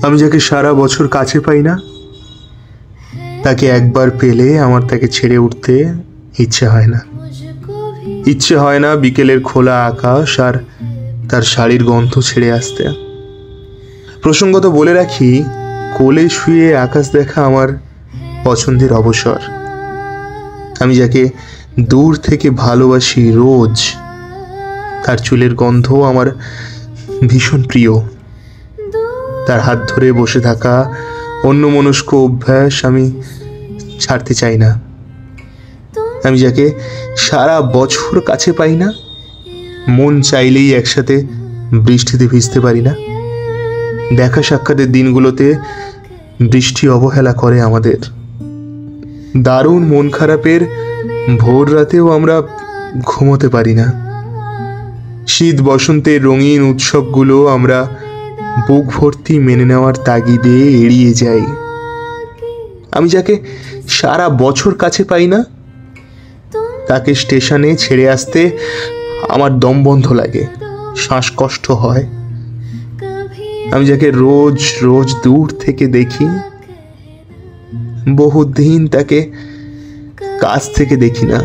আমি যাকে সারা বছর কাছে পাই না, তাকে একবার পেলে আমার তাকে ছেড়ে উঠতে ইচ্ছে হয় না। ইচ্ছে হয় না বিকেলের খোলা আকাশ আর তার শাড়ির গন্ধ ছেড়ে আসতে। প্রসঙ্গত বলে রাখি, কোলে শুয়ে আকাশ দেখা আমার পছন্দের অবসর। আমি যাকে দূর থেকে ভালোবাসি রোজ, তার চুলের গন্ধ আমার ভীষণ প্রিয়। তার হাত ধরে বসে থাকা অন্যমনস্ক অভ্যাস আমি ছাড়তে চাই না। আমি যাকে সারা বছর কাছে পাই না, মন চাইলেই একসাথে বৃষ্টিতে ভিজতে পারি না। দেখা সাক্ষাতের দিনগুলোতে বৃষ্টি অবহেলা করে আমাদের। দারুণ মন খারাপের ভোর রাতেও আমরা ঘুমোতে পারি না। শীত বসন্তের রঙিন উৎসবগুলো আমরা বুক ভর্তি মেনে নেওয়ার তাগিদে এড়িয়ে যাই। আমি যাকে সারা বছর কাছে পাই না, তাকে স্টেশনে ছেড়ে আসতে আমার দম বন্ধ লাগে, শ্বাসকষ্ট হয়। আমি যাকে রোজ রোজ দূর থেকে দেখি, বহুদিন তাকে কাছ থেকে দেখি না।